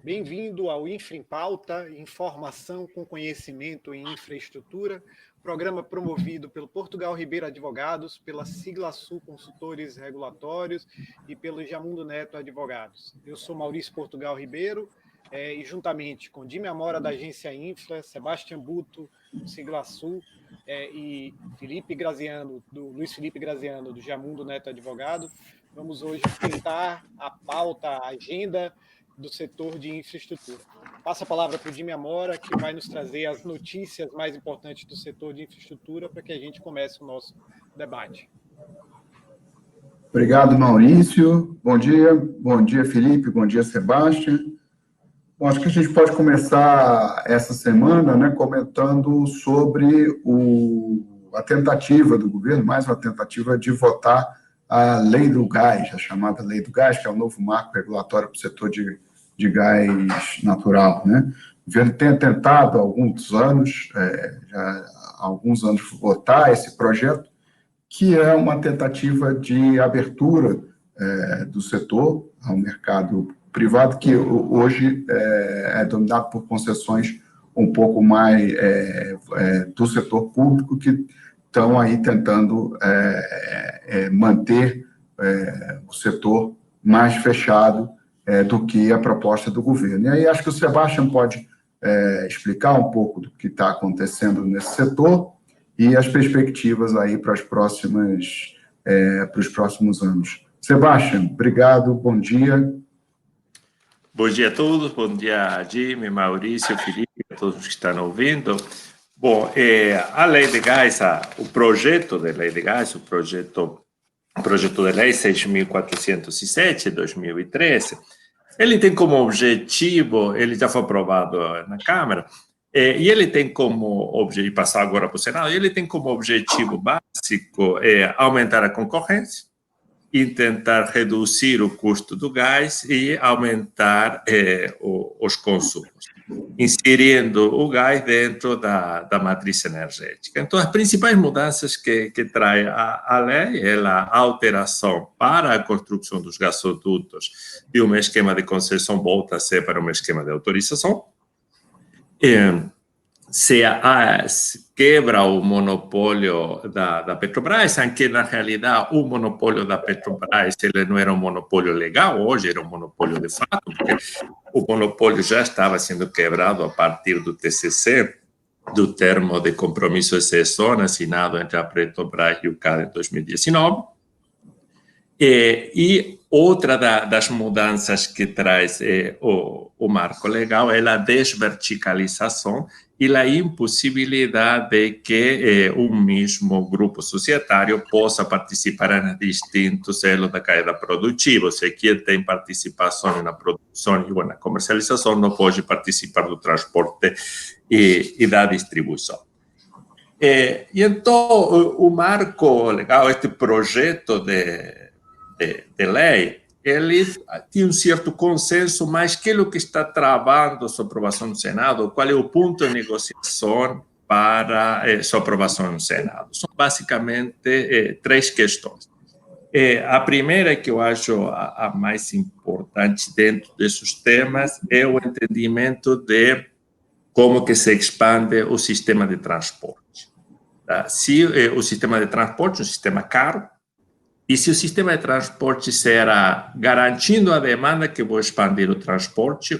Bem-vindo ao Infra em Pauta, informação com conhecimento em infraestrutura, programa promovido pelo Portugal Ribeiro Advogados, pela Sigla Sul Consultores Regulatórios e pelo Jamundo Neto Advogados. Eu sou Maurício Portugal Ribeiro e juntamente com Dime Amora da Agência Infra, Sebastião Buto, do Sigla Sul e Luiz Felipe Graziano, do Jamundo Neto Advogado, vamos hoje tentar a pauta, a agenda do setor de infraestrutura. Passo a palavra para o Dime Amora, que vai nos trazer as notícias mais importantes do setor de infraestrutura para que a gente comece o nosso debate. Obrigado, Maurício. Bom dia, Felipe, bom dia, Sebastião. Bom, acho que a gente pode começar essa semana, né, comentando sobre a tentativa do governo, mais uma tentativa de votar a Lei do Gás, a chamada Lei do Gás, que é o novo marco regulatório para o setor de gás natural, né? O governo tem tentado há alguns anos, votar esse projeto, que é uma tentativa de abertura do setor ao mercado privado, que hoje é dominado por concessões um pouco mais do setor público, que estão aí tentando manter o setor mais fechado do que a proposta do governo. E aí acho que o Sebastião pode explicar um pouco do que está acontecendo nesse setor e as perspectivas aí para os próximos anos. Sebastião, obrigado, bom dia. Bom dia a todos, bom dia, Jimmy, Maurício, Felipe, a todos que estão ouvindo. Bom, a Lei de Gás, o projeto de Lei de Gás, o projeto de Lei 6.407, de 2013, ele tem como objetivo, ele já foi aprovado na Câmara, e ele tem como objetivo, passar agora para o Senado, ele tem como objetivo básico aumentar a concorrência e tentar reduzir o custo do gás e aumentar os consumos, inserindo o gás dentro da matriz energética. Então, as principais mudanças que traz a lei é a alteração para a construção dos gasodutos de um esquema de concessão volta a ser para um esquema de autorização. Se quebra o monopólio da Petrobras, aunque na realidade o monopólio da Petrobras ele não era um monopólio legal, hoje era um monopólio de fato, porque o monopólio já estava sendo quebrado a partir do TCC, do termo de compromisso de cessão assinado entre a Petrobras e o CAD em 2019. E outra das mudanças que traz o marco legal é a desverticalização e a impossibilidade de que um mesmo grupo societário possa participar em distintos elos da cadeia produtiva. Se quem tem participação na produção e na comercialização não pode participar do transporte e da distribuição. E então, o marco legal, este projeto de lei, ele tem certo consenso, mas aquilo que está travando sua aprovação no Senado, qual é o ponto de negociação para sua aprovação no Senado? São basicamente três questões. A primeira, que eu acho a mais importante dentro desses temas, é o entendimento de como que se expande o sistema de transporte. Tá? Se o sistema de transporte é um sistema caro, e se o sistema de transporte será garantindo a demanda que vou expandir o transporte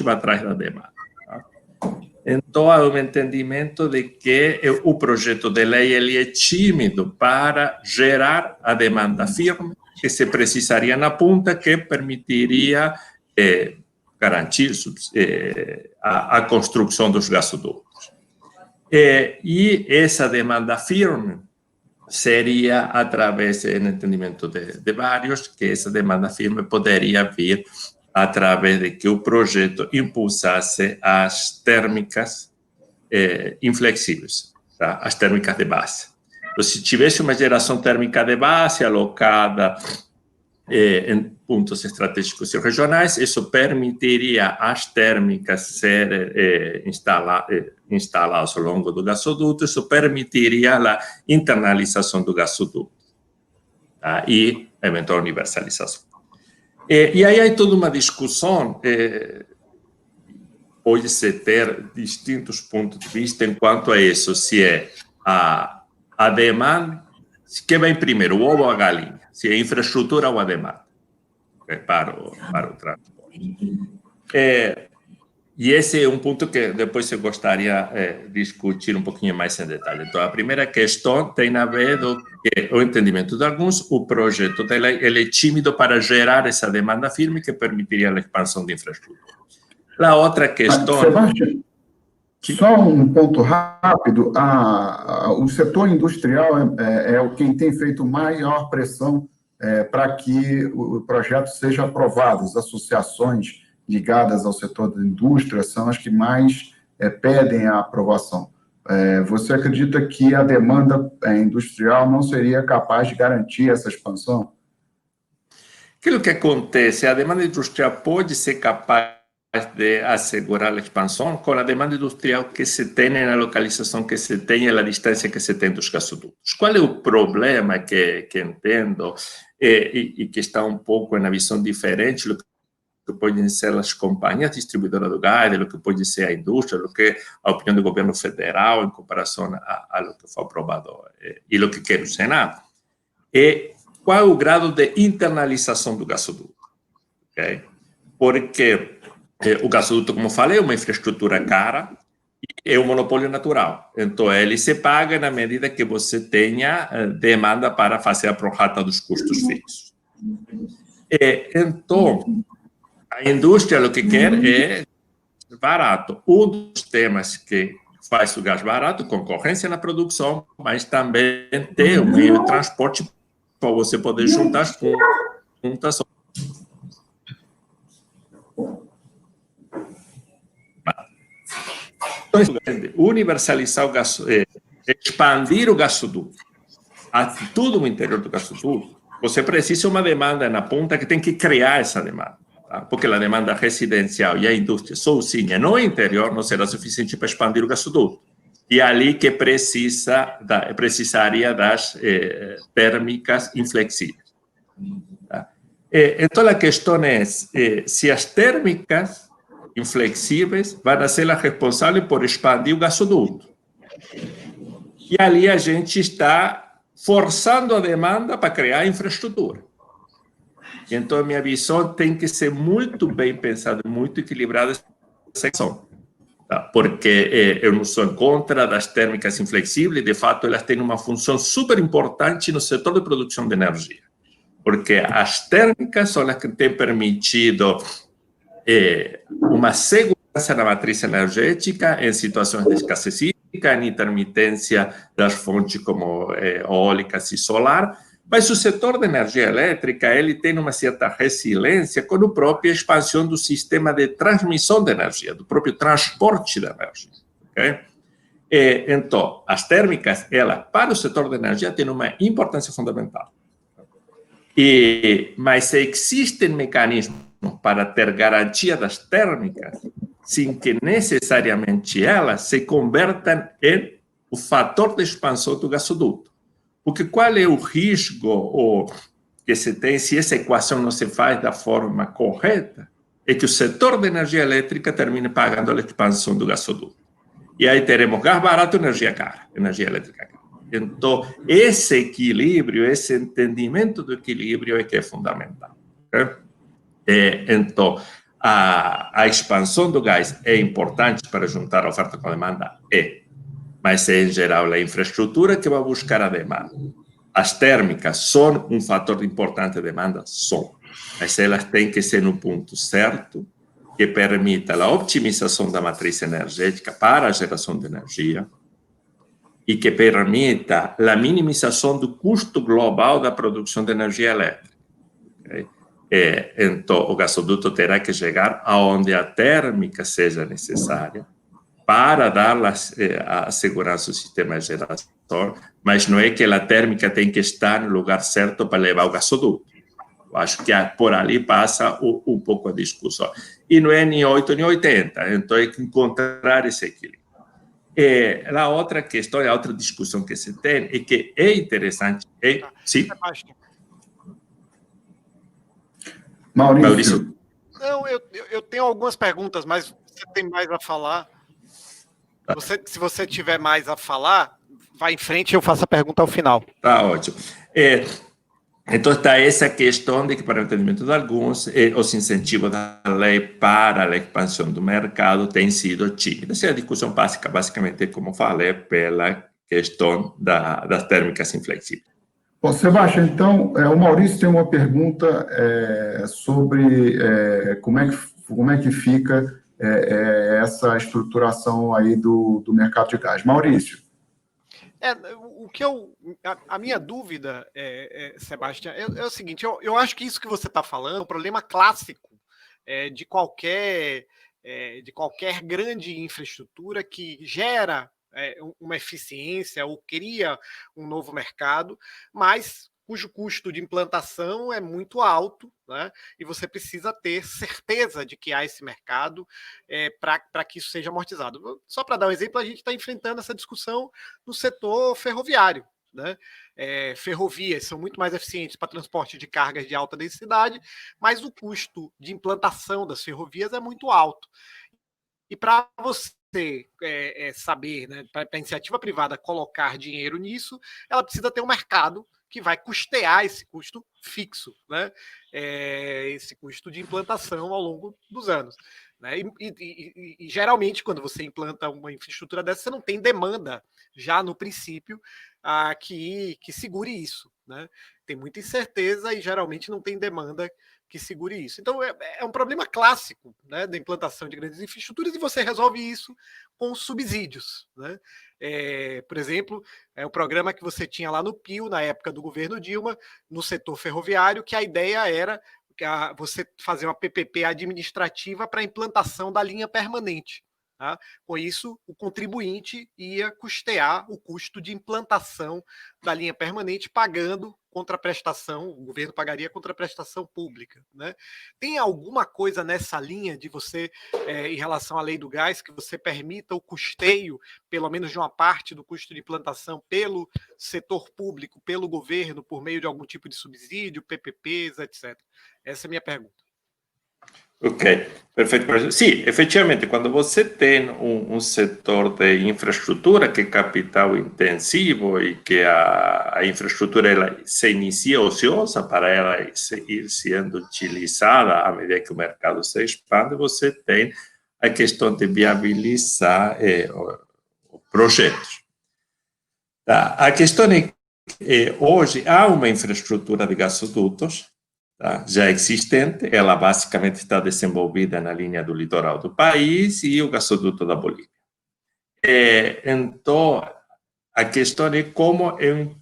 vai atrás da demanda. Tá? Então, há um entendimento de que o projeto de lei ele é tímido para gerar a demanda firme que se precisaria na ponta, que permitiria garantir a construção dos gasodutos. E essa demanda firme seria através, no entendimento de vários, que essa demanda firme poderia vir através de que o projeto impulsasse as térmicas inflexíveis, tá? As térmicas de base. Então, se tivesse uma geração térmica de base alocada em pontos estratégicos e regionais, isso permitiria às térmicas serem instaladas ao longo do gasoduto, isso permitiria a internalização do gasoduto, tá? E eventual universalização. E aí há toda uma discussão, pode-se ter distintos pontos de vista enquanto a isso, se é a demanda, que vem primeiro, o ovo ou a galinha, se é a infraestrutura ou a demanda, para o transporte. E esse é um ponto que depois eu gostaria de discutir um pouquinho mais em detalhe. Então, a primeira questão tem a ver com o entendimento de alguns, o projeto dela ele é tímido para gerar essa demanda firme que permitiria a expansão de infraestrutura. A outra questão... Sebastião, só um ponto rápido, o setor industrial é quem tem feito maior pressão para que o projeto seja aprovado. As associações ligadas ao setor da indústria são as que mais pedem a aprovação. Você acredita que a demanda industrial não seria capaz de garantir essa expansão? Aquilo que acontece, a demanda industrial pode ser capaz de assegurar a expansão com a demanda industrial que se tem na localização que se tem e na distância que se tem dos gasodutos. Qual é o problema que entendo e que está um pouco na visão diferente do que podem ser as companhias distribuidoras do gás, do que pode ser a indústria, do que a opinião do governo federal em comparação a lo que foi aprovado e lo que quer o Senado? Qual é o grado de internalização do gasoduto? Okay? Porque o gasoduto, como falei, é uma infraestrutura cara e é um monopólio natural. Então, ele se paga na medida que você tenha demanda para fazer a prorata dos custos fixos. Então, a indústria o que quer é barato. Um dos temas que faz o gás barato, concorrência na produção, mas também ter um meio de transporte para você poder juntar as pontas. Universalizar o gasoduto, expandir o gasoduto a tudo o interior do gasoduto, você precisa de uma demanda na ponta que tem que criar essa demanda. Porque a demanda residencial e a indústria sozinha no interior não será suficiente para expandir o gasoduto. E é ali que precisaria das térmicas inflexíveis. Então, a questão é se as térmicas inflexíveis vão ser as responsáveis por expandir o gasoduto. E ali a gente está forçando a demanda para criar a infraestrutura. Então, a minha visão tem que ser muito bem pensada, muito equilibrada essa questão. Porque eu não sou contra das térmicas inflexíveis, de fato, elas têm uma função super importante no setor de produção de energia. Porque as térmicas são as que têm permitido uma segurança na matriz energética em situações de escassez hídrica, em intermitência das fontes como eólicas e solar. Mas o setor de energia elétrica ele tem uma certa resiliência com a própria expansão do sistema de transmissão de energia, do próprio transporte de energia. Okay? Então, as térmicas, elas, para o setor de energia, têm uma importância fundamental. Mas existem mecanismos para ter garantia das térmicas sem que necessariamente elas se convertam em o fator de expansão do gasoduto. Porque qual é o risco que se tem se essa equação não se faz da forma correta? É que o setor de energia elétrica termine pagando a expansão do gasoduto. E aí teremos gás barato e energia cara, energia elétrica cara. Então, esse equilíbrio, esse entendimento do equilíbrio é que é fundamental. Okay? Então, a expansão do gás é importante para juntar a oferta com a demanda? Mas é, em geral, a infraestrutura que vai buscar a demanda. As térmicas são um fator importante de demanda? São. Mas elas têm que ser no ponto certo, que permita a otimização da matriz energética para a geração de energia e que permita a minimização do custo global da produção de energia elétrica. Okay? Então, o gasoduto terá que chegar aonde a térmica seja necessária, para dar a segurança do sistema de geração, mas não é que a térmica tem que estar no lugar certo para levar o gasoduto. Eu acho que por ali passa um pouco a discussão. E não é nem 8 nem 80, então é que encontrar esse equilíbrio. A outra questão, a outra discussão que se tem é que é interessante... Sim? Maurício. Não, eu tenho algumas perguntas, mas você tem mais a falar. Se você tiver mais a falar, vai em frente e eu faço a pergunta ao final. Tá ótimo. Então, está essa questão de que, para o entendimento de alguns, os incentivos da lei para a expansão do mercado têm sido tímidos. Essa é a discussão básica, basicamente, como falei, pela questão das térmicas inflexíveis. Bom, Sebastião, então, o Maurício tem uma pergunta sobre como é que fica essa estruturação aí do mercado de gás. Maurício. A minha dúvida, Sebastião, é o seguinte, eu acho que isso que você está falando é um problema clássico de qualquer grande infraestrutura que gera uma eficiência ou cria um novo mercado, mas cujo custo de implantação é muito alto, né? E você precisa ter certeza de que há esse mercado para que isso seja amortizado. Só para dar um exemplo, a gente está enfrentando essa discussão no setor ferroviário, né? Ferrovias são muito mais eficientes para transporte de cargas de alta densidade, mas o custo de implantação das ferrovias é muito alto. E para você saber, né, para a iniciativa privada colocar dinheiro nisso, ela precisa ter um mercado que vai custear esse custo fixo, né? Esse custo de implantação ao longo dos anos. Né? E geralmente, quando você implanta uma infraestrutura dessa, você não tem demanda já no princípio que segure isso. Né? Tem muita incerteza e geralmente não tem demanda que segure isso. Então, é um problema clássico, né, da implantação de grandes infraestruturas, e você resolve isso com subsídios. Né? Por exemplo, o programa que você tinha lá no PIO, na época do governo Dilma, no setor ferroviário, que a ideia era você fazer uma PPP administrativa para a implantação da linha permanente. Tá? Com isso, o contribuinte ia custear o custo de implantação da linha permanente, pagando contraprestação, o governo pagaria contraprestação pública. Né? Tem alguma coisa nessa linha de você, em relação à lei do gás, que você permita o custeio, pelo menos de uma parte do custo de implantação, pelo setor público, pelo governo, por meio de algum tipo de subsídio, PPPs, etc. Essa é a minha pergunta. Ok, perfeito. Sim, efetivamente, quando você tem um setor de infraestrutura que é capital intensivo e que a infraestrutura ela se inicia ociosa para ela ir sendo utilizada à medida que o mercado se expande, você tem a questão de viabilizar projetos. Tá? A questão é que hoje há uma infraestrutura de gasodutos já existente, ela basicamente está desenvolvida na linha do litoral do país e o gasoduto da Bolívia. Então, a questão é como eu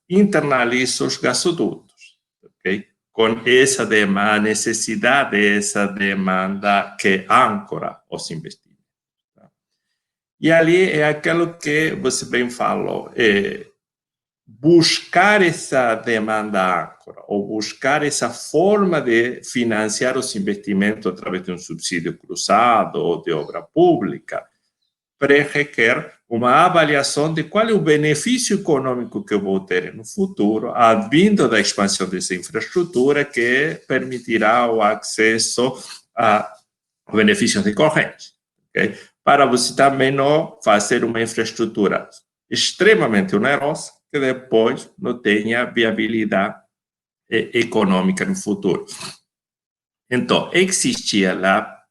internalizo os gasodutos, okay? Com essa demanda, necessidade dessa demanda que âncora os investimentos. Tá? E ali é aquilo que você bem falou, buscar essa demanda âncora ou buscar essa forma de financiar os investimentos através de um subsídio cruzado ou de obra pública requer uma avaliação de qual é o benefício econômico que eu vou ter no futuro, vindo da expansão dessa infraestrutura que permitirá o acesso a benefícios decorrentes. Okay? Para você também não fazer uma infraestrutura extremamente onerosa, que depois não tenha viabilidade econômica no futuro. Então, existia lá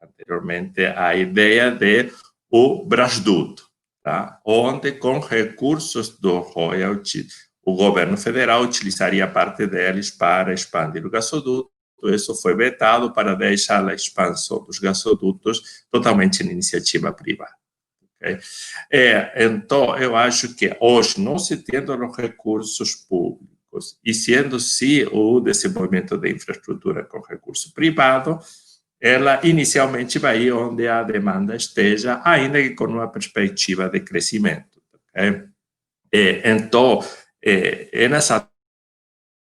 anteriormente a ideia de o Brasduto, tá? Onde com recursos do royalty o governo federal utilizaria parte deles para expandir o gasoduto. Isso foi vetado para deixar a expansão dos gasodutos totalmente em iniciativa privada. Okay? Então, eu acho que hoje, não se tendo os recursos públicos e sendo sim o desenvolvimento da infraestrutura com recurso privado, ela inicialmente vai ir onde a demanda esteja, ainda que com uma perspectiva de crescimento. Okay? Então, nessas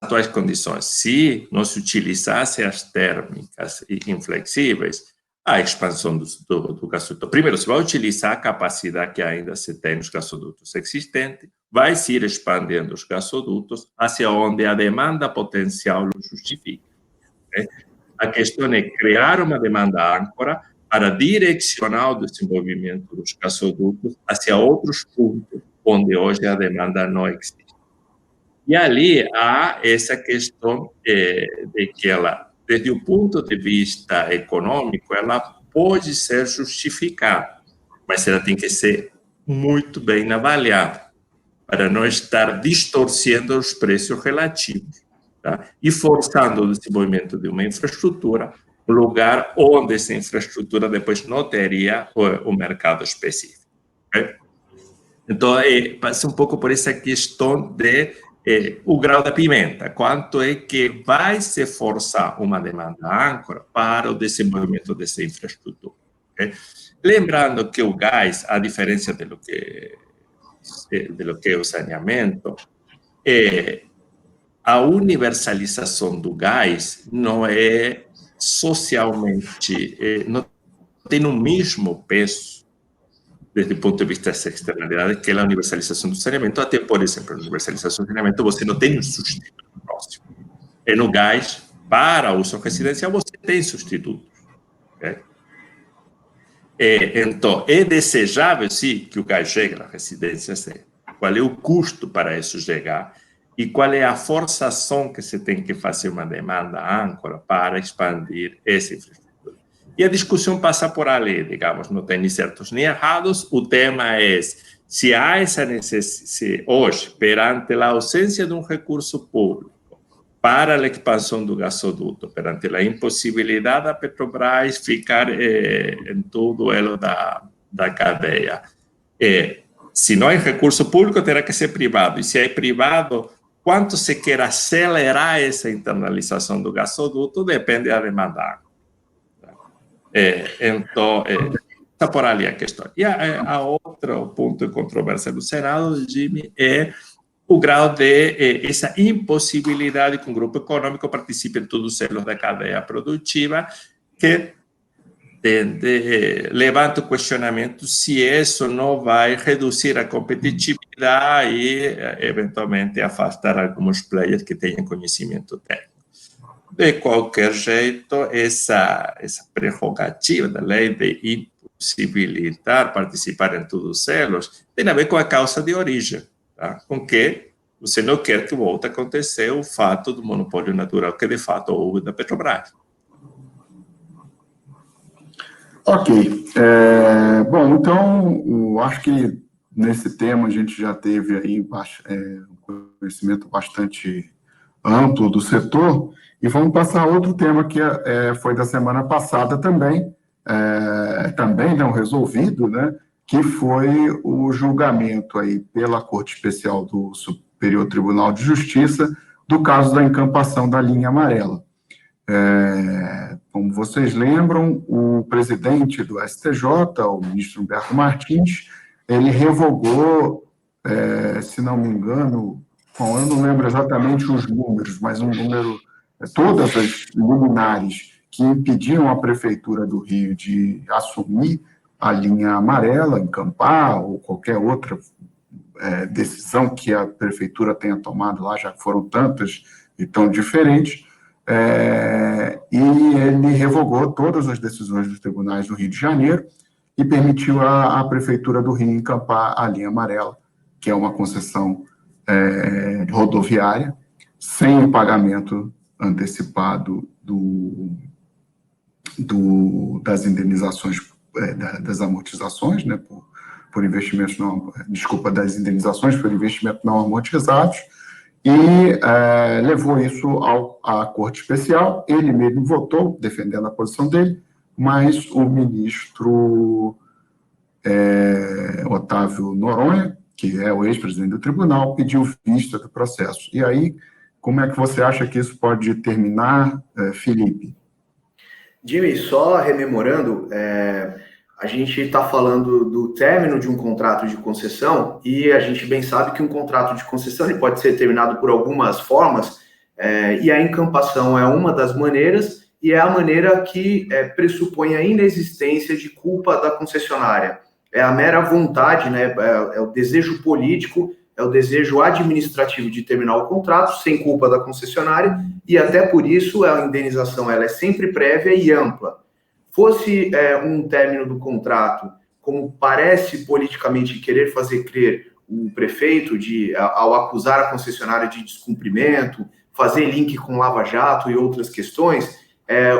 atuais condições, se não se utilizasse as térmicas inflexíveis, a expansão do gasoduto. Primeiro, se vai utilizar a capacidade que ainda se tem nos gasodutos existentes, vai se ir expandindo os gasodutos hacia onde a demanda potencial o justifica. A questão é criar uma demanda âncora para direcionar o desenvolvimento dos gasodutos hacia outros pontos onde hoje a demanda não existe. E ali há essa questão de que ela, desde o ponto de vista econômico, ela pode ser justificada, mas ela tem que ser muito bem avaliada, para não estar distorcendo os preços relativos, tá? E forçando o desenvolvimento de uma infraestrutura, um lugar onde essa infraestrutura depois não teria o mercado específico. Okay? Então, passa um pouco por essa questão de o grau da pimenta, quanto é que vai se forçar uma demanda âncora para o desenvolvimento dessa infraestrutura. Okay? Lembrando que o gás, a diferença de lo que é o saneamento, a universalização do gás não é socialmente, não tem o mesmo peso desde o ponto de vista das externalidades, que é a universalização do saneamento. Até, por exemplo, a universalização do saneamento, você não tem um substituto próximo. E no gás, para uso residencial, você tem substitutos. Okay? Então, é desejável, sim, que o gás chegue na residência. Qual é o custo para isso chegar? E qual é a forçação que se tem que fazer uma demanda âncora para expandir essa infraestrutura? E a discussão passa por ali, digamos, não tem nem certos nem errados. O tema é se há essa necessidade, hoje, perante a ausência de um recurso público para a expansão do gasoduto, perante a impossibilidade da Petrobras ficar em todo o elo da cadeia. Se não é recurso público, terá que ser privado. E se é privado, quanto se quer acelerar essa internalização do gasoduto, depende da demanda. Então, está por ali a questão. E a outro ponto de controvérsia do Senado, Jimmy, é o grau de essa impossibilidade que um grupo econômico participe em todos os elos da cadeia produtiva, que levanta o questionamento se isso não vai reduzir a competitividade e, eventualmente, afastar alguns players que tenham conhecimento técnico. De qualquer jeito, essa prerrogativa da lei de impossibilitar participar em todos os elos tem a ver com a causa de origem, tá? Com que você não quer que volte a acontecer o fato do monopólio natural que, de fato, houve da Petrobras. Ok. Bom, então, eu acho que nesse tema a gente já teve aí um conhecimento bastante amplo do setor, e vamos passar a outro tema que foi da semana passada também não resolvido, né, que foi o julgamento aí pela Corte Especial do Superior Tribunal de Justiça do caso da encampação da linha amarela. Como vocês lembram, o presidente do STJ, o ministro Humberto Martins, ele revogou, se não me engano, eu não lembro exatamente os números, mas um número, todas as liminares que impediam a Prefeitura do Rio de assumir a linha amarela, encampar, ou qualquer outra decisão que a Prefeitura tenha tomado lá, já foram tantas e tão diferentes, e ele revogou todas as decisões dos tribunais do Rio de Janeiro e permitiu à Prefeitura do Rio encampar a linha amarela, que é uma concessão rodoviária, sem o pagamento antecipado das indenizações, das amortizações, né, por investimentos não, das indenizações por investimentos não amortizados, e levou isso à Corte Especial. Ele mesmo votou, defendendo a posição dele, mas o ministro Otávio Noronha, que é o ex-presidente do tribunal, pediu vista do processo. E aí, como é que você acha que isso pode terminar, Felipe? Jimmy, só rememorando, a gente está falando do término de um contrato de concessão, e a gente bem sabe que um contrato de concessão ele pode ser terminado por algumas formas, e a encampação é uma das maneiras, e é a maneira que pressupõe a inexistência de culpa da concessionária. É a mera vontade, né, é o desejo político, é o desejo administrativo de terminar o contrato, sem culpa da concessionária, e até por isso a indenização ela é sempre prévia e ampla. Fosse um término do contrato, como parece politicamente querer fazer crer o prefeito, ao acusar a concessionária de descumprimento, fazer link com Lava Jato e outras questões,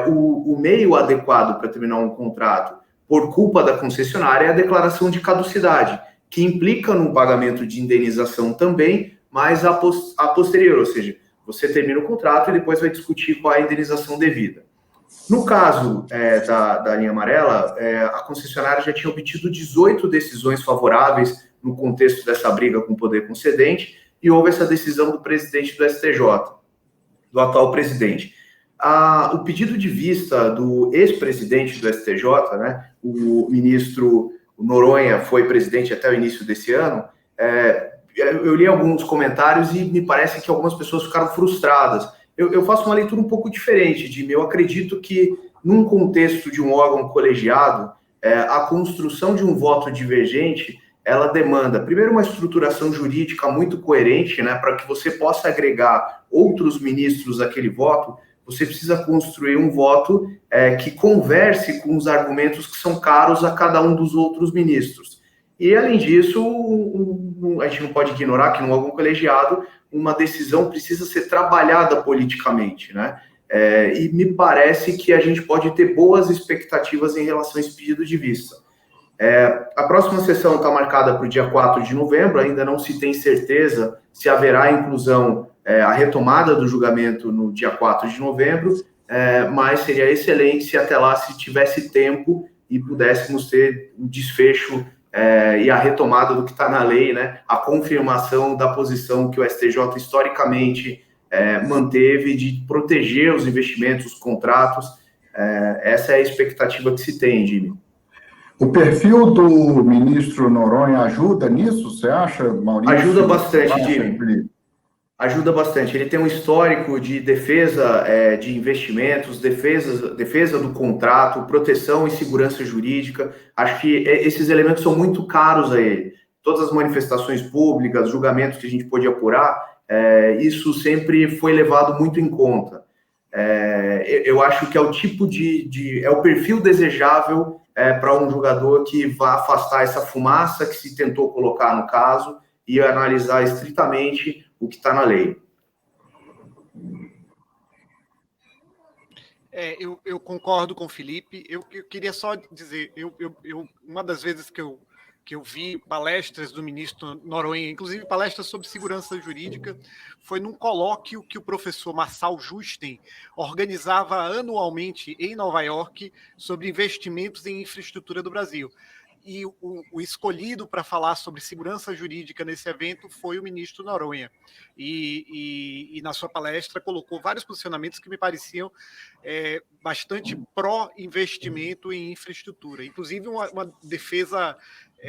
o meio adequado para terminar um contrato por culpa da concessionária é a declaração de caducidade, que implica no pagamento de indenização também, mas a posterior, ou seja, você termina o contrato e depois vai discutir qual é a indenização devida. No caso da linha amarela, a concessionária já tinha obtido 18 decisões favoráveis no contexto dessa briga com o poder concedente, e houve essa decisão do presidente do STJ, do atual presidente. O pedido de vista do ex-presidente do STJ, né, o ministro Noronha foi presidente até o início desse ano, eu li alguns comentários e me parece que algumas pessoas ficaram frustradas. Eu faço uma leitura um pouco diferente, Jimmy. Eu acredito que, num contexto de um órgão colegiado, a construção de um voto divergente, ela demanda, primeiro, uma estruturação jurídica muito coerente, né, para que você possa agregar outros ministros àquele voto. Você precisa construir um voto que converse com os argumentos que são caros a cada um dos outros ministros. E, além disso, a gente não pode ignorar que, num órgão colegiado, uma decisão precisa ser trabalhada politicamente, né? E me parece que a gente pode ter boas expectativas em relação a esse pedido de vista. A próxima sessão está marcada para o dia 4 de novembro, ainda não se tem certeza se haverá inclusão, a retomada do julgamento no dia 4 de novembro, mas seria excelente se até lá se tivesse tempo e pudéssemos ter um desfecho e a retomada do que está na lei, né, a confirmação da posição que o STJ historicamente manteve de proteger os investimentos, os contratos. Essa é a expectativa que se tem, Jimmy. O perfil do ministro Noronha ajuda nisso, você acha, Maurício? Ajuda bastante, Jimmy. Ajuda bastante. Ele tem um histórico de defesa de investimentos, defesa do contrato, proteção e segurança jurídica. Acho que esses elementos são muito caros a ele. Todas as manifestações públicas, julgamentos que a gente pôde apurar, isso sempre foi levado muito em conta. Eu acho que é o tipo é o perfil desejável para um julgador que vá afastar essa fumaça que se tentou colocar no caso e analisar estritamente o que está na lei. Eu concordo com o Felipe. Eu queria só dizer, uma das vezes que eu vi palestras do ministro Noronha, inclusive palestras sobre segurança jurídica, foi num colóquio que o professor Marçal Justen organizava anualmente em Nova York sobre investimentos em infraestrutura do Brasil. E o escolhido para falar sobre segurança jurídica nesse evento foi o ministro Noronha. E na sua palestra colocou vários posicionamentos que me pareciam bastante pró-investimento em infraestrutura. Inclusive uma defesa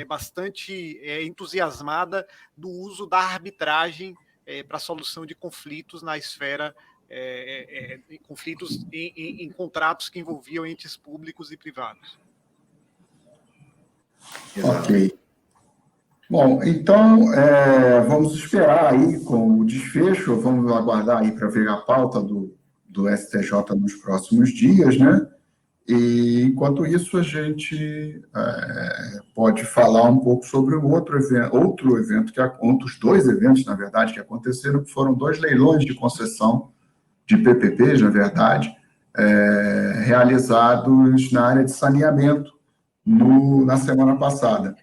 bastante entusiasmada do uso da arbitragem para a solução de conflitos na esfera, conflitos em contratos que envolviam entes públicos e privados. Ok. Bom, então, vamos esperar aí com o desfecho, vamos aguardar aí para ver a pauta do STJ nos próximos dias, né? E, enquanto isso, a gente pode falar um pouco sobre o outros dois eventos, na verdade, que aconteceram, que foram 2 leilões de concessão de PPPs, na verdade, realizados na área de saneamento na semana passada.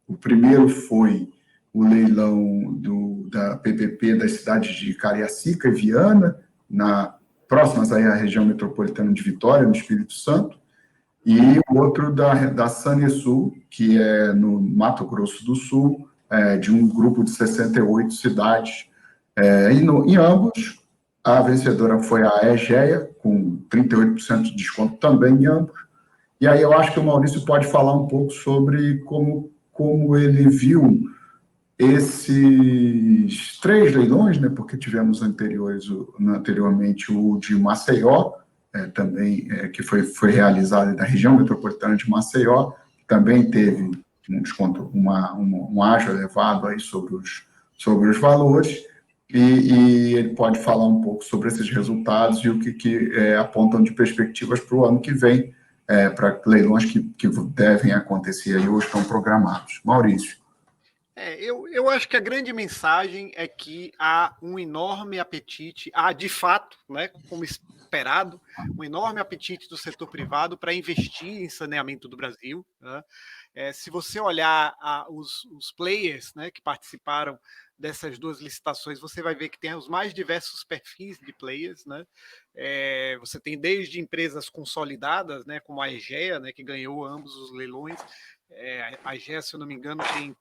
O primeiro foi o leilão da PPP das cidades de Cariacica e Viana, próximas aí à região metropolitana de Vitória, no Espírito Santo, e o outro da Sanesul, que é no Mato Grosso do Sul, de um grupo de 68 cidades. Em ambos, a vencedora foi a Egea, com 38% de desconto também em ambos. E aí eu acho que o Maurício pode falar um pouco sobre como ele viu esses 3 leilões, né, porque tivemos anteriormente o de Maceió, também, que foi realizado na região metropolitana de Maceió, também teve um desconto, um ágio elevado aí sobre os valores, e ele pode falar um pouco sobre esses resultados e o que apontam de perspectivas para o ano que vem, para leilões que devem acontecer aí ou estão programados. Maurício. Eu acho que a grande mensagem é que há um enorme apetite, de fato, né, como esperado, um enorme apetite do setor privado para investir em saneamento do Brasil, né? Se você olhar os players, né, que participaram dessas 2 licitações, você vai ver que tem os mais diversos perfis de players, né? Você tem desde empresas consolidadas, né, como a Egea, né, que ganhou ambos os leilões. A Egea, se eu não me engano, tem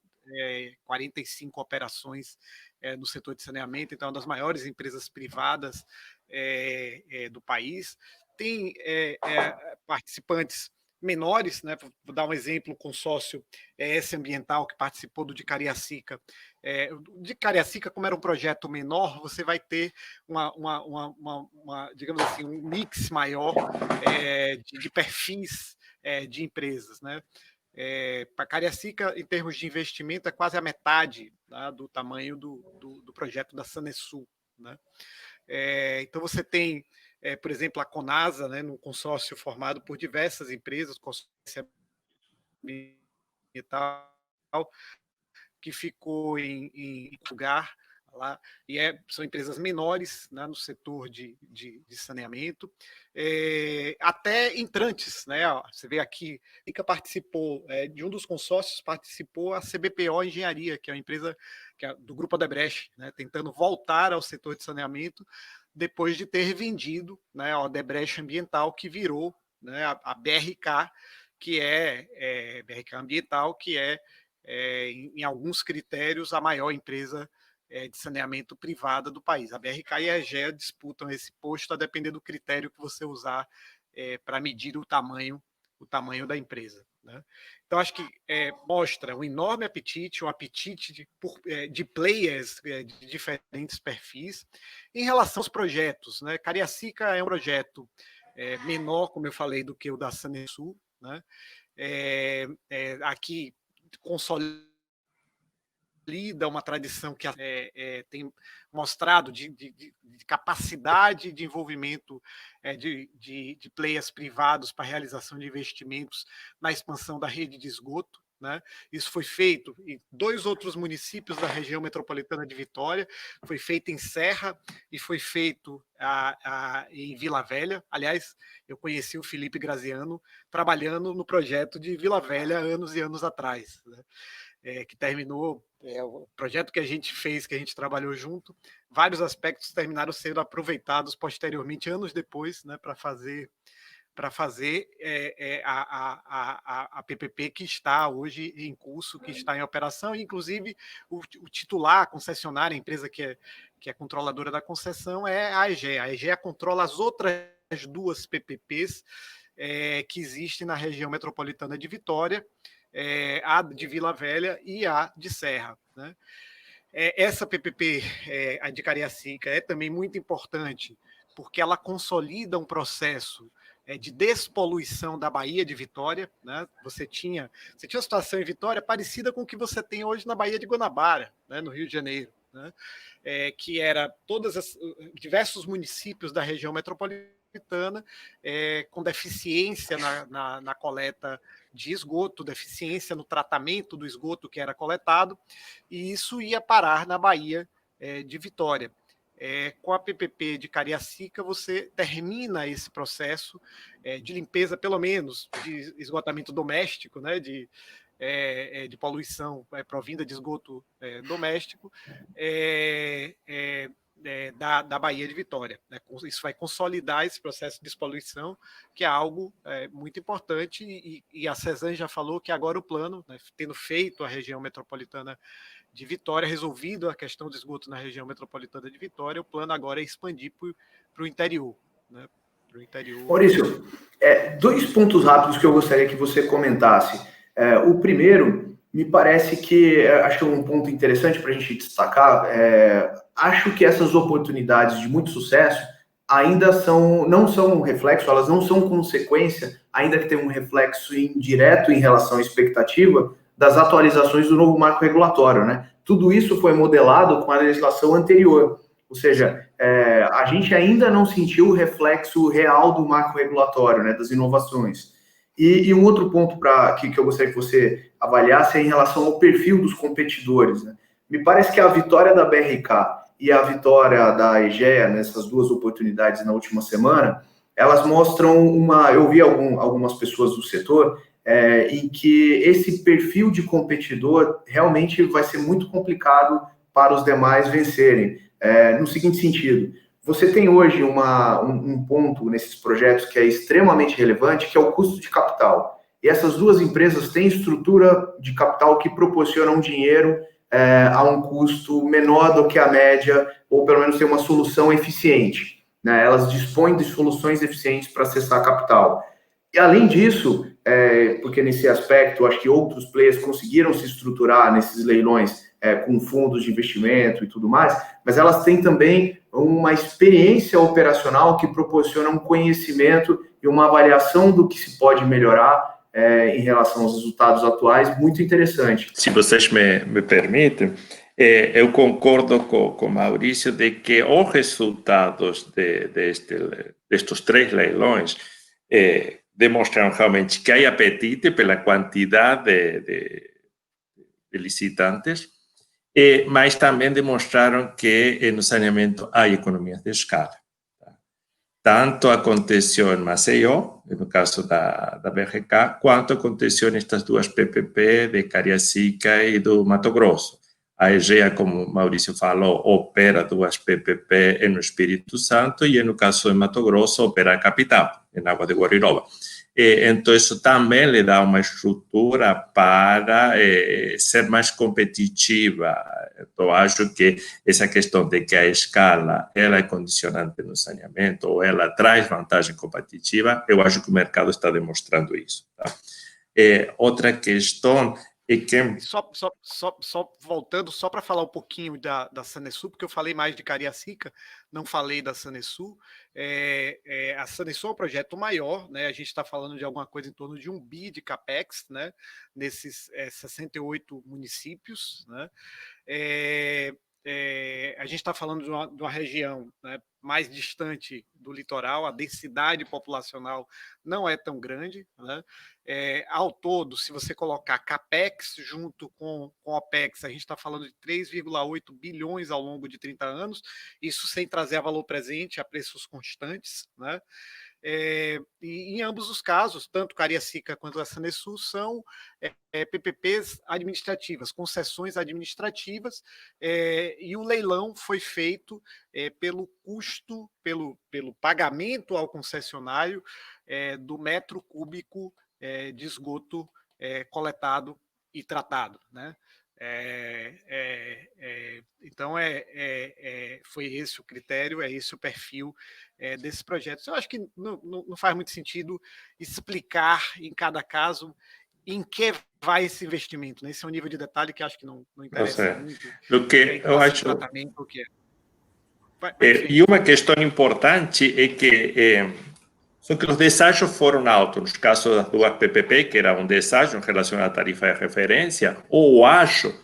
45 operações no setor de saneamento, então é uma das maiores empresas privadas do país. Tem participantes menores, né? Vou dar um exemplo, o consórcio ES Ambiental, que participou do de Cariacica. De Cariacica, como era um projeto menor, você vai ter digamos assim, um mix maior de perfis de empresas, né? Para Cariacica, em termos de investimento, é quase a metade, tá, do tamanho do projeto da Sanesul, né? Então, você tem, por exemplo, a Conasa, né, num consórcio formado por diversas empresas, consórcio ambiental, que ficou em lugar lá, e são empresas menores, né, no setor de saneamento, até entrantes, né? Você vê aqui, ICA participou de um dos consórcios, participou a CBPO Engenharia, que é uma empresa do Grupo Odebrecht, né, tentando voltar ao setor de saneamento depois de ter vendido, né, a Odebrecht Ambiental, que virou, né, a BRK, que BRK Ambiental, que em alguns critérios, a maior empresa de saneamento privada do país. A BRK e a EGEA disputam esse posto a depender do critério que você usar para medir o tamanho da empresa, né? Então, acho que mostra um enorme apetite, um apetite de players de diferentes perfis. Em relação aos projetos, né? Cariacica é um projeto menor, como eu falei, do que o da Sanesul, né? Aqui consolida uma tradição que tem mostrado de capacidade de envolvimento de players privados para a realização de investimentos na expansão da rede de esgoto, né? Isso foi feito em 2 outros municípios da região metropolitana de Vitória, foi feito em Serra e foi feito em Vila Velha. Aliás, eu conheci o Felipe Graziano trabalhando no projeto de Vila Velha anos e anos atrás, né? Que terminou, o projeto que a gente fez, que a gente trabalhou junto, vários aspectos terminaram sendo aproveitados posteriormente, anos depois, né, para fazer a PPP que está hoje em curso, que está em operação, inclusive o titular, a concessionária, a empresa que é controladora da concessão é a EGEA. A EGEA controla as outras 2 PPPs que existem na região metropolitana de Vitória, a de Vila Velha e a de Serra, né? Essa PPP, a de Cariacica, é também muito importante, porque ela consolida um processo de despoluição da Baía de Vitória, né? Você tinha uma situação em Vitória parecida com o que você tem hoje na Baía de Guanabara, né, no Rio de Janeiro, né? Que era diversos municípios da região metropolitana com deficiência na coleta de esgoto, deficiência no tratamento do esgoto que era coletado, e isso ia parar na Baía de Vitória. Com a PPP de Cariacica, você termina esse processo de limpeza, pelo menos, de esgotamento doméstico, né, de poluição provinda de esgoto doméstico, da Baía de Vitória, né? Isso vai consolidar esse processo de despoluição, que é algo muito importante, e a Cesan já falou que agora o plano, né, tendo feito a região metropolitana de Vitória, resolvido a questão do esgoto na região metropolitana de Vitória, o plano agora é expandir para o interior, né? Pro interior. Maurício, 2 pontos rápidos que eu gostaria que você comentasse. O primeiro Me parece que, acho que um ponto interessante para a gente destacar, acho que essas oportunidades de muito sucesso ainda não são um reflexo, elas não são consequência, ainda que tem um reflexo indireto em relação à expectativa das atualizações do novo marco regulatório, né? Tudo isso foi modelado com a legislação anterior, ou seja, a gente ainda não sentiu o reflexo real do marco regulatório, né, das inovações. E um outro ponto que eu gostaria que você avaliasse é em relação ao perfil dos competidores, né? Me parece que a vitória da BRK e a vitória da Egea nessas duas oportunidades na última semana, elas mostram eu vi algumas pessoas do setor em que esse perfil de competidor realmente vai ser muito complicado para os demais vencerem. No seguinte sentido, você tem hoje um ponto nesses projetos que é extremamente relevante, que é o custo de capital. E essas duas empresas têm estrutura de capital que proporcionam dinheiro a um custo menor do que a média, ou pelo menos tem uma solução eficiente, né? Elas dispõem de soluções eficientes para acessar capital. E além disso, porque nesse aspecto, acho que outros players conseguiram se estruturar nesses leilões com fundos de investimento e tudo mais, mas elas têm também uma experiência operacional que proporciona um conhecimento e uma avaliação do que se pode melhorar em relação aos resultados atuais, muito interessante. Se vocês me permitem, eu concordo com Maurício de que os resultados destes 3 leilões demonstram realmente que há apetite pela quantidade de licitantes, mas também demonstraram que no saneamento há economias de escala. Tanto aconteceu em Maceió, no caso da BRK, quanto aconteceu nestas duas PPP de Cariacica e do Mato Grosso. A Egea, como Maurício falou, opera 2 PPP no Espírito Santo e, no caso de Mato Grosso, opera a capital, em Água de Guariroba. Então, isso também lhe dá uma estrutura para ser mais competitiva. Então, acho que essa questão de que a escala ela é condicionante no saneamento ou ela traz vantagem competitiva, eu acho que o mercado está demonstrando isso. Tá? Outra questão é que... Só voltando, só para falar um pouquinho da Sanesul, porque eu falei mais de Cariacica, não falei da Sanesul. A Sanesul é um projeto maior, né? A gente está falando de alguma coisa em torno de 1 bi de CAPEX, né? Nesses 68 municípios, né? A gente está falando de uma região, né, mais distante do litoral, a densidade populacional não é tão grande, né? Ao todo, se você colocar CAPEX junto com OPEX, a gente está falando de 3,8 bilhões ao longo de 30 anos, isso sem trazer a valor presente a preços constantes, né? E em ambos os casos, tanto Cariacica quanto a Sanesul são PPPs administrativas, concessões administrativas, e o leilão foi feito pelo custo, pelo pagamento ao concessionário do metro cúbico de esgoto coletado e tratado, né? Então, foi esse o critério, é esse o perfil desses projetos. Eu acho que não faz muito sentido explicar em cada caso em que vai esse investimento, né? Esse é um nível de detalhe que acho que não interessa muito. O que eu acho... Tratamento, o que é. E uma questão importante é que só que os deságios foram altos. Nos casos das 2 PPP, que era um deságio em relação à tarifa de referência, ou o acho,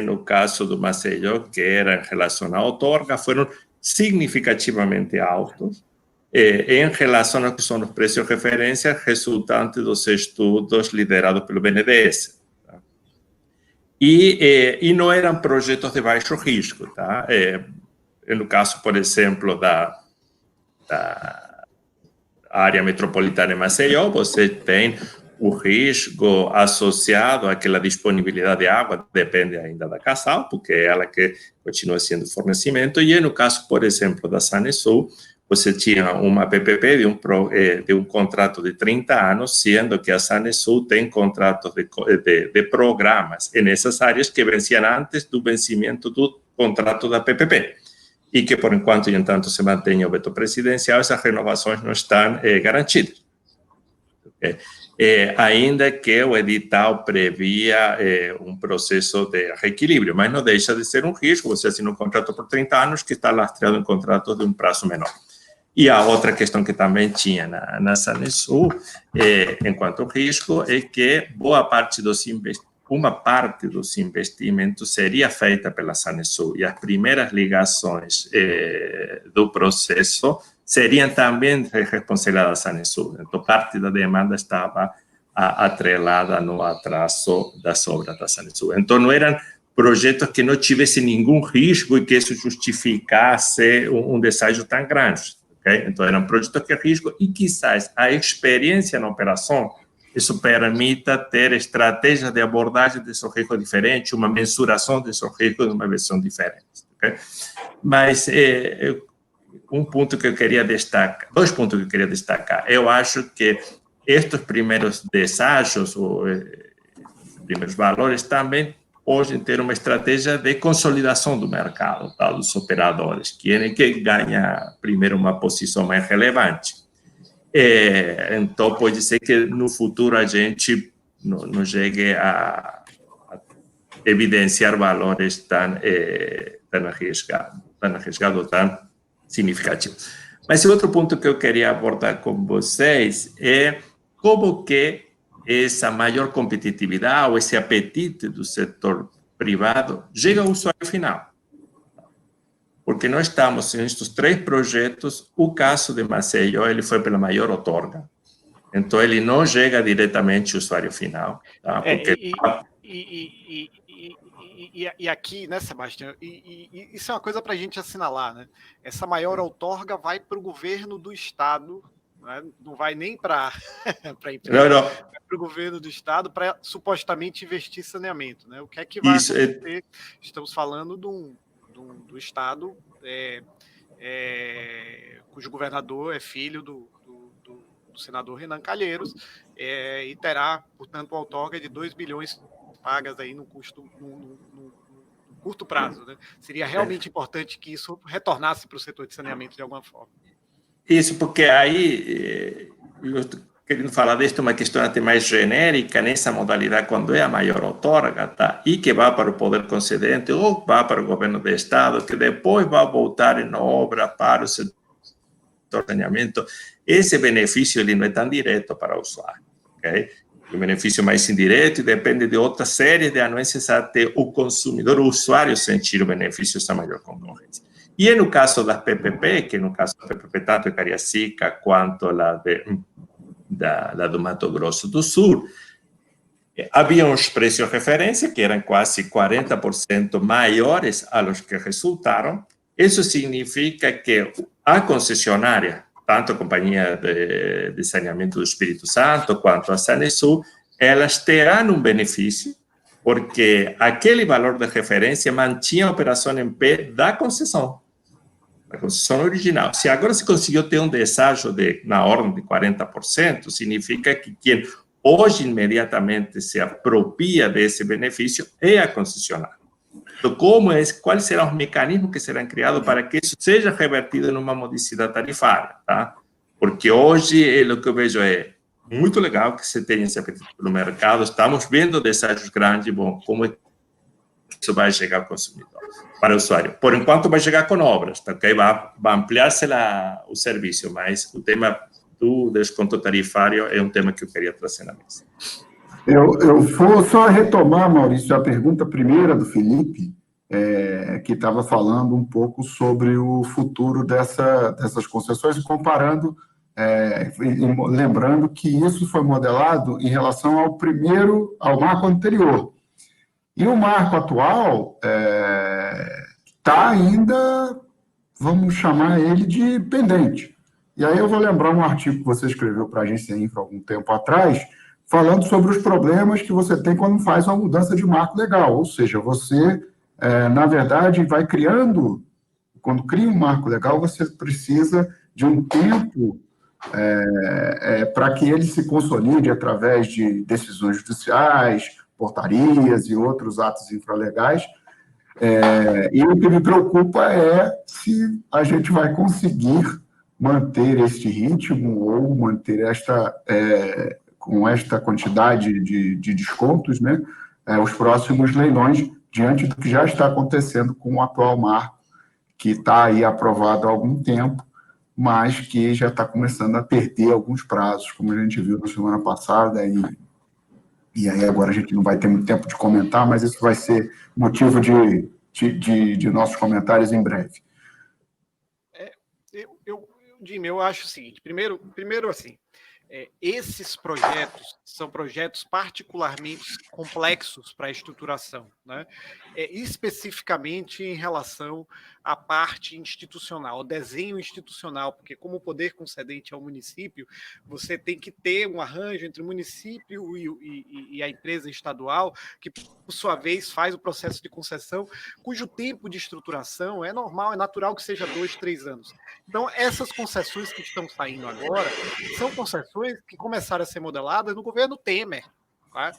no caso do Maceió, que era em relação à outorga, foram significativamente altos em relação ao que são os preços de referência resultantes dos estudos liderados pelo BNDES. Tá? E não eram projetos de baixo risco. Tá? No caso, por exemplo, da área metropolitana de Maceió, você tem o risco associado àquela disponibilidade de água, depende ainda da Casal, porque é ela que continua sendo fornecimento, e no caso, por exemplo, da Sanesul, você tinha uma PPP de um contrato de 30 anos, sendo que a Sanesul tem contratos de programas nessas áreas que venciam antes do vencimento do contrato da PPP. E que, por enquanto e entanto se mantenha o veto presidencial, essas renovações não estão garantidas. ainda que o edital previa um processo de reequilíbrio, mas não deixa de ser um risco. Você assina um contrato por 30 anos que está lastreado em contratos de um prazo menor. E a outra questão que também tinha na Sanesul, enquanto risco, é que uma parte dos investimentos seria feita pela Sanesul, e as primeiras ligações do processo seriam também de responsabilidade da Sanesul. Então, parte da demanda estava atrelada no atraso das obras da Sanesul. Então, não eram projetos que não tivessem nenhum risco e que isso justificasse um deságio tão grande. Okay? Então, eram projetos que risco e, quizás, a experiência na operação, isso permita ter estratégias de abordagem desse risco diferente, uma mensuração desse risco de uma versão diferente. Okay? Mas um ponto que eu queria destacar, 2 pontos que eu queria destacar. Eu acho que estes primeiros deságios, ou primeiros valores, também podem ter uma estratégia de consolidação do mercado, tá, dos operadores, que ganha primeiro uma posição mais relevante. Então, pode ser que no futuro a gente não chegue a evidenciar valores tão arriscados, tão significativos. Mas o outro ponto que eu queria abordar com vocês é como que essa maior competitividade ou esse apetite do setor privado chega ao usuário final. Porque nós estamos nestes 3 projetos, o caso de Maceió, ele foi pela maior outorga. Então, ele não chega diretamente ao usuário final. Tá? Porque... E aqui, né, Sebastião, isso é uma coisa para a gente assinalar, né? Essa maior outorga vai para o governo do Estado, né? Não vai nem para a empresa, vai para o governo do Estado para supostamente investir em saneamento, né? O que é que vai acontecer? Estamos falando do Estado cujo governador é filho do senador Renan Calheiros, e terá, portanto, uma outorga de 2 bilhões pagas aí no curto prazo, né? Seria realmente importante que isso retornasse para o setor de saneamento de alguma forma. Isso, porque aí, eu estou querendo falar disto, uma questão até mais genérica, nessa modalidade, quando é a maior outorga, tá? E que vai para o poder concedente ou vai para o governo do Estado, que depois vai voltar em obra para o setor de saneamento, esse benefício ele não é tão direto para o usuário, ok? O benefício mais indireto depende de outra série de anuências até o consumidor, o usuário sentir o benefício dessa maior concorrência. E no caso das PPP, que no caso da PPP tanto de Cariacica quanto lá do Mato Grosso do Sul, havia uns preços de referência que eram quase 40% maiores a los que resultaram. Isso significa que a concessionária, tanto a Companhia de Saneamento do Espírito Santo quanto a Sanesul, elas terão um benefício, porque aquele valor de referência mantinha a operação em pé da concessão original. Se agora se conseguiu ter um deságio na ordem de 40%, significa que quem hoje imediatamente se apropria desse benefício é a concessionária. Então, quais serão os mecanismos que serão criados para que isso seja revertido numa modicidade tarifária, tá? Porque hoje, o que eu vejo é muito legal que você tenha esse apetite pelo mercado, estamos vendo deságios grandes, bom, como é que isso vai chegar ao consumidor, para o usuário? Por enquanto, vai chegar com obras, tá? Okay? Vai ampliar-se o serviço, mas o tema do desconto tarifário é um tema que eu queria trazer na mesa. Eu vou só retomar, Maurício, a pergunta primeira do Felipe, que estava falando um pouco sobre o futuro dessas concessões, comparando, lembrando que isso foi modelado em relação ao marco anterior. E o marco atual está ainda, vamos chamar ele de pendente. E aí eu vou lembrar um artigo que você escreveu para a Agência Infra algum tempo atrás, falando sobre os problemas que você tem quando faz uma mudança de marco legal. Ou seja, você, na verdade, vai criando, quando cria um marco legal, você precisa de um tempo para que ele se consolide através de decisões judiciais, portarias e outros atos infralegais. E o que me preocupa é se a gente vai conseguir manter este ritmo ou manter esta com esta quantidade de descontos, né, os próximos leilões, diante do que já está acontecendo com o atual marco, que está aí aprovado há algum tempo, mas que já está começando a perder alguns prazos, como a gente viu na semana passada, e aí agora a gente não vai ter muito tempo de comentar, mas isso vai ser motivo de nossos comentários em breve. Jimmy, eu acho o seguinte, primeiro assim, esses projetos são projetos particularmente complexos para a estruturação, né? Especificamente em relação à parte institucional, ao desenho institucional, porque como o poder concedente é o município, você tem que ter um arranjo entre o município e a empresa estadual, que por sua vez faz o processo de concessão, cujo tempo de estruturação é normal, é natural que seja 2, 3 anos. Então, essas concessões que estão saindo agora são concessões que começaram a ser modeladas no governo Temer. Tá?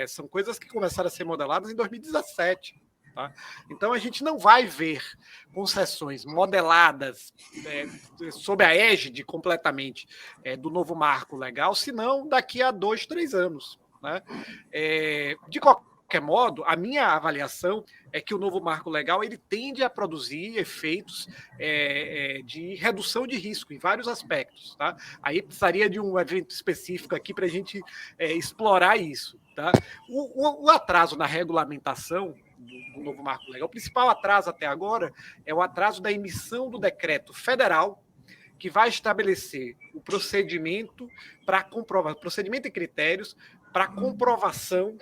São coisas que começaram a ser modeladas em 2017. Tá? Então, a gente não vai ver concessões modeladas sob a égide completamente do novo marco legal, senão daqui a 2, 3 anos. Né? De qualquer modo, a minha avaliação é que o novo marco legal ele tende a produzir efeitos de redução de risco em vários aspectos. Tá? Aí precisaria de um evento específico aqui para a gente explorar isso. Tá? O atraso na regulamentação do novo marco legal, o principal atraso até agora é o atraso da emissão do decreto federal que vai estabelecer o procedimento para comprovar, procedimento e critérios para comprovação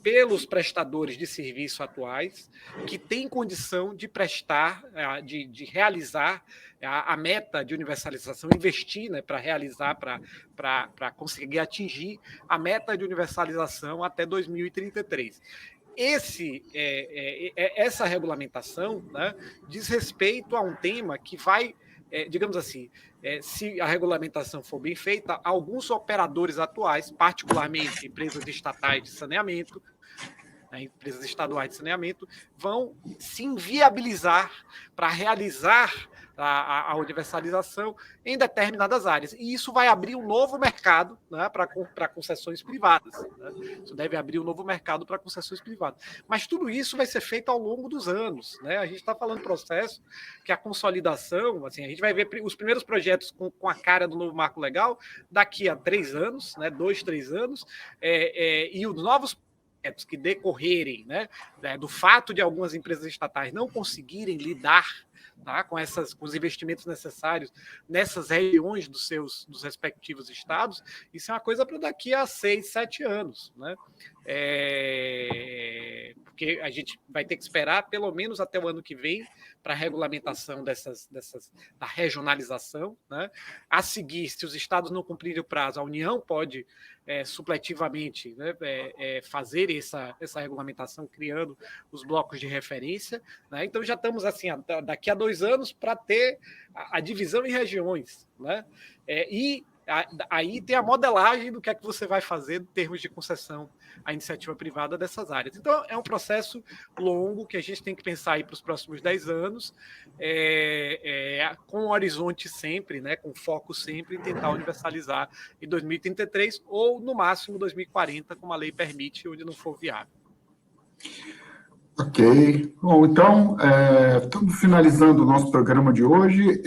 pelos prestadores de serviço atuais que têm condição de prestar, de realizar a meta de universalização, investir, né, para realizar, para conseguir atingir a meta de universalização até 2033. Essa regulamentação, né, diz respeito a um tema que vai, digamos assim, se a regulamentação for bem feita, alguns operadores atuais, particularmente empresas estatais de saneamento, empresas estaduais de saneamento, vão se inviabilizar para realizar a universalização em determinadas áreas. E isso vai abrir um novo mercado, né, para concessões privadas. Né? Isso deve abrir um novo mercado para concessões privadas. Mas tudo isso vai ser feito ao longo dos anos. Né? A gente está falando de processo que a consolidação, assim, a gente vai ver os primeiros projetos com a cara do novo marco legal daqui a 3 anos, né, 2, 3 anos, e os novos que decorrerem, né, do fato de algumas empresas estatais não conseguirem lidar, tá, com os investimentos necessários nessas regiões dos respectivos estados, isso é uma coisa para daqui a 6, 7 anos. Né? Porque a gente vai ter que esperar pelo menos até o ano que vem para a regulamentação da regionalização. Né? A seguir, se os estados não cumprirem o prazo, a União pode supletivamente, né, fazer essa regulamentação, criando os blocos de referência. Né? Então já estamos assim, daqui a 2 anos para ter a divisão em regiões. Né? E aí tem a modelagem do que é que você vai fazer em termos de concessão à iniciativa privada dessas áreas. Então, é um processo longo que a gente tem que pensar aí para os próximos 10 anos, com um horizonte sempre, né, com foco sempre em tentar universalizar em 2033 ou, no máximo, 2040, como a lei permite, onde não for viável. Ok. Bom, então, estamos finalizando o nosso programa de hoje,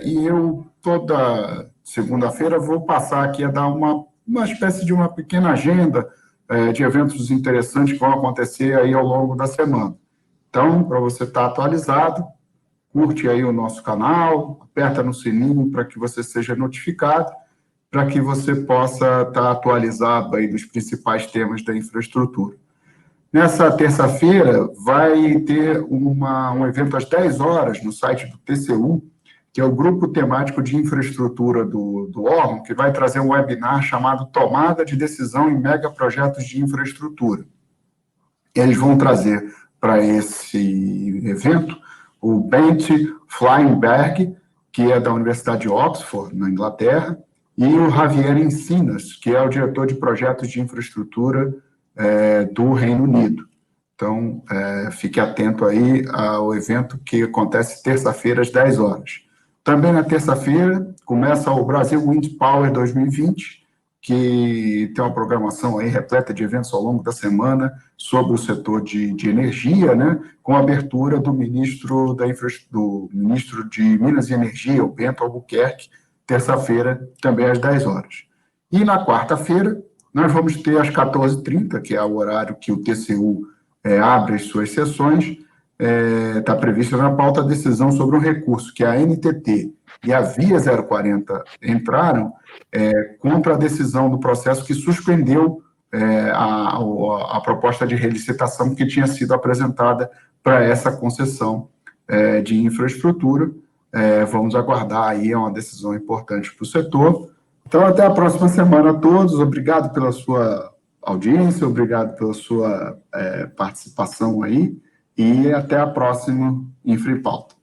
e eu, toda segunda-feira, vou passar aqui a dar uma espécie de uma pequena agenda de eventos interessantes que vão acontecer aí ao longo da semana. Então, para você estar atualizado, curte aí o nosso canal, aperta no sininho para que você seja notificado, para que você possa estar atualizado aí dos principais temas da infraestrutura. Nessa terça-feira, vai ter um evento às 10 horas no site do TCU, que é o Grupo Temático de Infraestrutura do órgão, que vai trazer um webinar chamado Tomada de Decisão em Megaprojetos de Infraestrutura. Eles vão trazer para esse evento o Bent Flyingberg, que é da Universidade de Oxford, na Inglaterra, e o Javier Encinas, que é o diretor de projetos de infraestrutura do Reino Unido. Então, fique atento aí ao evento que acontece terça-feira, às 10 horas. Também na terça-feira, começa o Brasil Wind Power 2020, que tem uma programação aí repleta de eventos ao longo da semana sobre o setor de energia, né, com a abertura do ministro de Minas e Energia, o Bento Albuquerque, terça-feira, também às 10 horas. E na quarta-feira, nós vamos ter às 14h30, que é o horário que o TCU abre as suas sessões, está prevista na pauta a decisão sobre um recurso que a NTT e a Via 040 entraram contra a decisão do processo que suspendeu a proposta de relicitação que tinha sido apresentada para essa concessão de infraestrutura. Vamos aguardar aí, é uma decisão importante para o setor. Então, até a próxima semana a todos. Obrigado pela sua audiência, obrigado pela sua participação aí, e até a próxima Infra em Pauta.